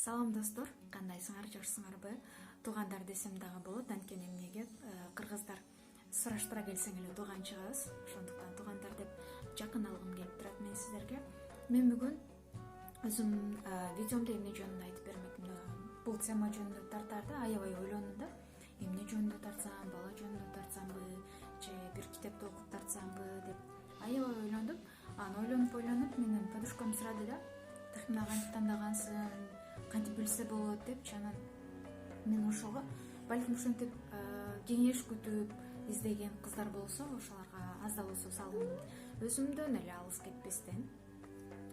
Салам достор, кандайсыңар, жакшысыңарбы? Туугандар десем дагы болот, анткени эмнеге кыргыздар сураштыра келсең эле тууган чыгабыз. Ошондуктан туугандар деп жакын алгым келип турат мен сиздерге. Мен бүгүн өзүм видеомдо эмне жөнүндө айтып бермекмин. Бул тема жөнүндө тартарды аябай ойлондум да. Эмне жөнүндө тартсам, бала жөнүндө тартсамбы, же бир китепти окуп тартсамбы деп аябай ойлондум. Анан ойлонуп менин подружкам сурады да, "Тахмина кантип тандагансың? Кантип билсе болот?" депчи. Анан мен ошого балким ушинтип кеңеш күтүп издеген кыздар болсо, ошолорго аз да болсо салым өзүмдөн эле алыс кетпестен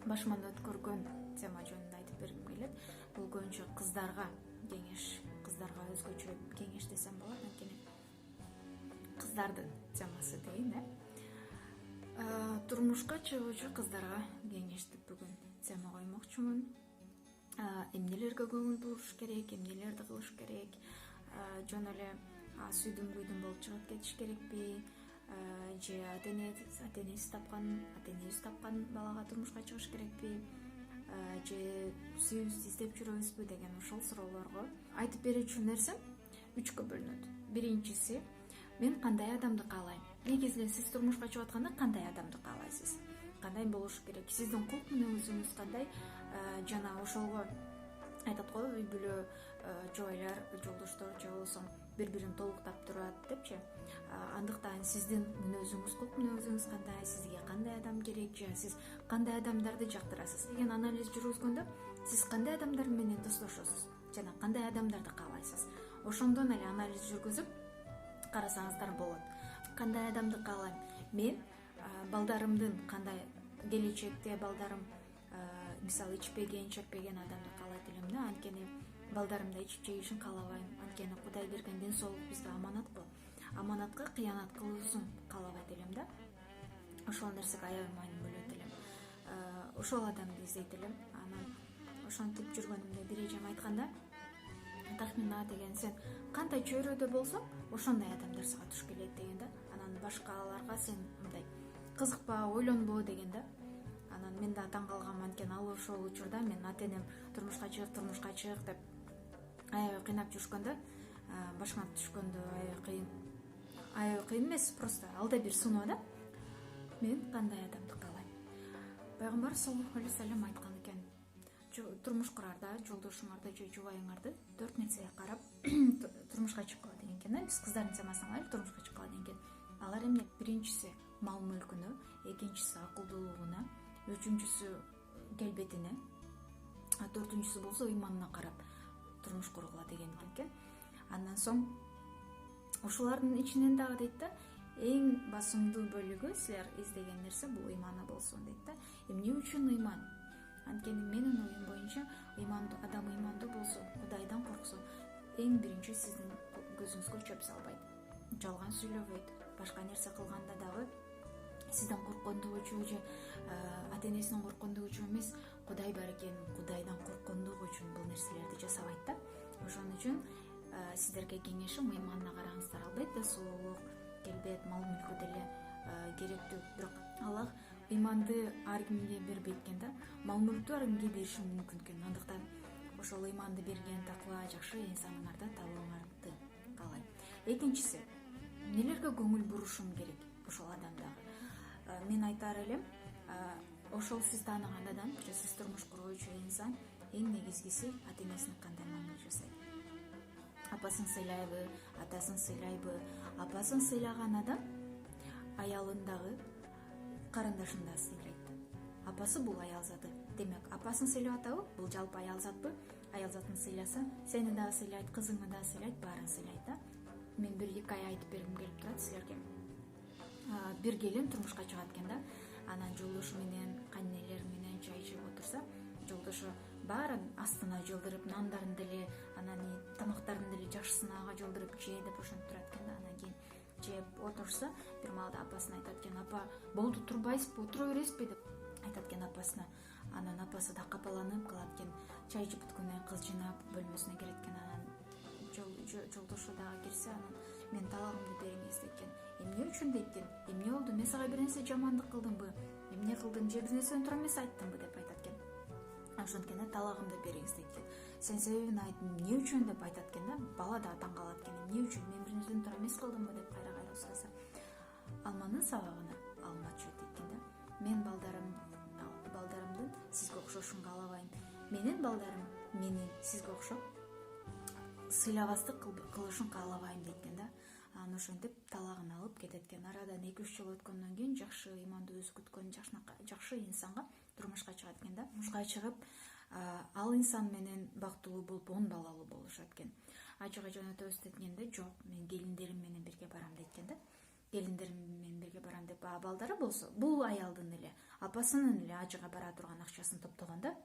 башыман өткөргөн тема жөнүндө айтып бергим келет. Бул көбүнчө кыздарга кеңеш, кыздарга өзгөчө кеңеш десем болот, анткени кыздардын темасы дейин, турмушка чыгуучу кыздарга кеңеш деп бүгүн тема коймокчумун. Эмнелерге көңүл буруш керек, эмнелерди кылыш керек, жөн эле сүйдүм күйдүм болуп чыгып кетиш керекпи, же ата энеси тапкан балага турмушка чыгыш керекпи, же сүйүүбүздү издеп жүрөбүзбү деген ошол суроолорго айтып берүүчү нерсем үчкө бөлүнөт. Биринчиси, мен кандай адамды каалайм? Негизи эле сиз турмушка чыгып атканда кандай адамды каалайсыз? Кандай болуш керек? Сиздин кулк мүнөзүңүз кандай? Жана ошолго айтат го, үй бүлө, жубайлар, жолдоштор же болбосо бири-бирин толуктап турат депчи. Андыктан сиздин мүнөзүңүз, кулк мүнөзүңүз кандай, сизге кандай адам керек, же сиз кандай адамдарды жактырасыз деген анализ жүргүзгөндө сиз кандай адамдар менен достошосуз жана кандай адамдарды каалайсыз. Ошондон эле анализ жүргүзүп карасаңыздар болот. Кандай адамды каалайм? Мен балдарымдын кандай, келечекте балдарым мисалы ичпеген, чекпеген адамды каалайт элем да, анткени балдарым да ичип жегишин каалабайм. Анткени Кудай берген ден соолук бизге аманат го. Аманатка кыянат кылуусун каалабайт элем да. Ошол нерсеге аябай маани бөлөт элем. Ошол адамды издейт элем. Анан ошентип жүргөнүмдө бир эжем айтканда, "Тахмина" деген, "Сен кандай чөйрөдө болсоң, ошондой адамдар сага туш келет" деген да. Анан башкаларга "Сен мындай кызыкпа, ойлонбо" деген да. Анан мен да таң калгам, анткени ал ошол учурда мен ата энем турмушка чык деп аябай кыйнап жүрүшкөндө, башыма түшкөндө аябай кыйын эмес, просто ал да бир сыноо да. Мен кандай адамды каалайм? Пайгамбар саллаллаху алейхи вассалам айткан экен, турмуш курарда жолдошуңарды же жубайыңарды 4 нерсеге карап турмушка чыккыла деген экен. Биз кыздардын темасына алайлы, турмушка чыккыла деген экен. Алар эмне? Биринчиси мал мүлкүнө, экинчиси акылдуулугуна, үчүнчүсү келбетине, төртүнчүсү болсо ыйманына карап турмуш кургула деген экен. Андан соң ушулардын ичинен дагы дейт да, эң басымдуу бөлүгү силер издеген нерсе бул ыйманы болсун дейт да. Эмне үчүн ыйман? Анткени менин оюм боюнча адам ыймандуу болсо, Кудайдан корксо, эң биринчи сиздин көзүңүзгө чөп салбайт, жалган сүйлөбөйт, башка нерсе кылганда дагы сизден корккондугу үчүн же ата энесинен корккондугу үчүн эмес, Кудай бар экен, Кудайдан корккондугу үчүн бул нерселерди жасабайт да. Ошон үчүн сиздерге кеңешим, ыйманына караңыздар. Албетте сулуулук, келбет, мал мүлкү деле керектүү, бирок Аллах ыйманды ар кимге бербейт экен да. Мал мүлктү ар кимге бериши мүмкүн экен. Андыктан ошол ыйманды берген такыла жакшы инсаныңарды табууңарды каалайм. Экинчиси, эмнелерге көңүл бурушум керек ошол адамдагы? Мен айтар элем, ошол сиз тааныган адам же сиз турмуш кургуучу инсан эң негизгиси ата энесине кандай мамиле жасайт? Апасын сыйлайбы, атасын сыйлайбы? Апасын сыйлаган адам аялын дагы, карындашын да сыйлайт. Апасы бул аял заты. Демек, апасын сыйлап атабы? Бул жалпы аял затпы? Аял затын сыйласа, сени дагы сыйлайт, кызыңы дагы сыйлайт, баарын сыйлайт да. Мен 1-2 ай айтып бергим келип турат силерге. Бир келин турмушка чыгат экен да. Анан жолдошу менен, кайненелери менен чай ичип отурса, жолдошу баарын астына жолдуруп, нандарын деле, анан тамактарын деле жакшысын ага жолдуруп же деп ошентип турат экен да. Анан кийин жеп отурса, бир маалда апасына айтат экен, "Апа, болду, турбайсызбы, отура бересизби?" деп айтат экен апасына. Анан апасы да капаланып калат экен. Чай ичип бүткөндөн кыз жыйнап бөлмөсүнө кирет экен. Анан жолдошу дагы кирсе, анан "Мен талагымды бериңиз" дейт экен. "Эмне үчүн?" дейт экен. "Эмне болду? Мен сага бир нерсе жамандык кылдымбы? Эмне кылдым? Же бир нерсени туура эмес айттымбы?" деп айтат экен. Ошонткени талагымды бериңиз дейт экен. сен себебин айт, эмне үчүн деп айтат экен да. Бала да таң калат экен, эмне үчүн мен биринчиден туура эмес кылдымбы деп кайра сураса, алманын сабагына алма түшөт дейт экен да. Мен балдарымдын сизге окшошун каалабайм. Менин балдарым менин сизге окшоп сыйлабастык кылышын каалабайм дейт экен да. Анан ошентип талагын алып кетет экен. Арадан 2-3 жыл өткөндөн кийин жакшы ыймандуу өзү күткөн жакшы инсанга турмушка чыгат экен да. Турмушка чыгып, ал инсан менен бактылуу болуп 10 балалуу болушат экен. Ажыга жөнөтөбүз дегенде, жок, мен келиндерим менен бирге барам дейт экен да. Келиндерим менен бирге барам деп, балдары болсо бул аялдын эле апасынын эле ажыга бара турган акчасын топтогон да.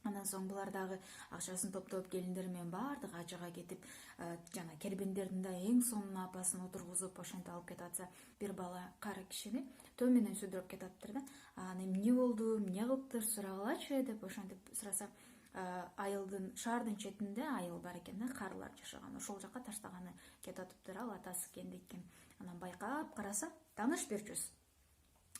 Андан соң булар дагы акчасын топтоп, келиндери менен баардык ажыга кетип, жана кербендердин да эң сонуна апасын отургузуп ошентип алып кетип атса, бир бала кара кишини төө менен сүйлөп кетиптир да. Анан эмне болду, эмне кылыптыр, сурагылачы деп ошентип сураса, айылдын шаардын четинде айыл бар экен да, карлар жашаган. Ошол жака таштаганы кетип атыптыр, ал атасы экен дейт экен. Анан байкап караса, тааныш берчүс.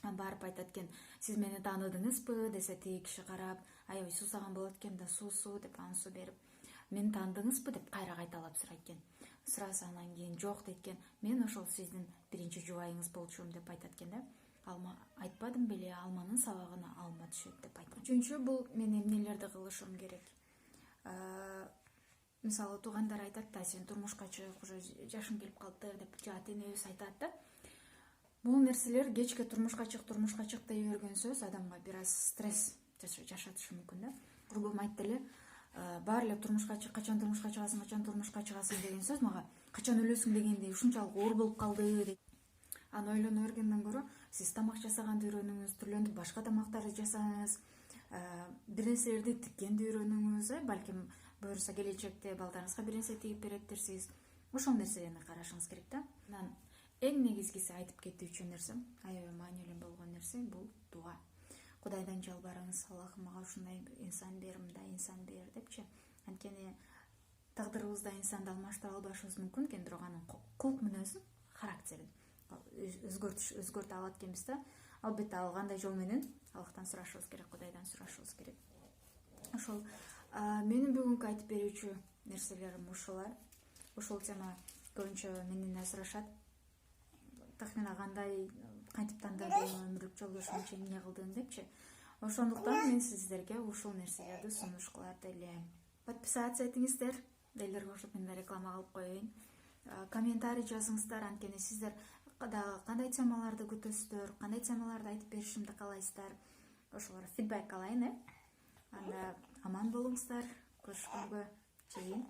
Барып айтат экен, сиз мени тааныдыңызбы десе, тиги киши карап, аябай суусаган болот экен да, суу деп анын суу берип, мени таандыңызбы деп кайра кайталап сурайт экен. Сураса, анан кийин жок дейт экен, мен ошол сиздин биринчи жубайыңыз болчумун деп айтат экен да. Алма айтпадым беле, алманын сабагына алма түшөт деп айтат. Үчүнчү, бул мен эмнелерди кылышым керек. Мисалы, туугандар айтат да, сен турмушка чык, уже жашың келип калды деп, же ата-энебиз айтат да. Бул нерселер кечке турмушка чык дей берген сөз адамга бир аз стресс жашатышы мүмкүн да. Курбум айтты эле, баары эле турмушка чык, качан турмушка чыгасың деген сөз мага качан өлөсүң дегендей ушунчалык оор болуп калды дейт. Аны ойлоно бергенден көрө, сиз тамак жасаганды үйрөнүңүз, түрлөнүп башка тамактарды жасаңыз, бир нерселерди тиккенди үйрөнүңүз, балким буюрса келечекте балдарыңызга бир нерсе тигип беретирсиз. Ошол нерселерди карашыңыз керек да. Анан эң негизгиси айтып кетүүчү нерсе, аябай маанилүү болгон нерсе, бул дуа. Кудайдан жалбарыңыз, Аллахым мага ушундай инсан бер, мындай инсан бер депчи. Анткени тагдырыбызда инсанды алмаштыра албашыбыз мүмкүн экен, бирок анын кулк мүнөзүн, характерин өзгөртө алат экенбиз да. Албетте ал кандай жол менен? Аллахтан сурашыбыз керек, Кудайдан сурашыбыз керек. Ошол менин бүгүнкү айтып берүүчү нерселерим ушулар. Ушул тема көбүнчө менден сурашат. Тахмина кантип тандадың, өмүрлүк жолдошуңчу эмне кылдың депчи. Ошондуктан мен сиздерге ушул нерселерди сунуш кылат элем. Подписаться этиңиздер, делерге кошуп мен да реклама кылып коеюн. Комментарий жазыңыздар, анткени сиздер дагы кандай темаларды күтөсүздөр, кандай темаларды айтып беришимди каалайсыздар. Ошолор фидбек алайын, Анда аман болуңуздар. Көрүшкөнгө чейин.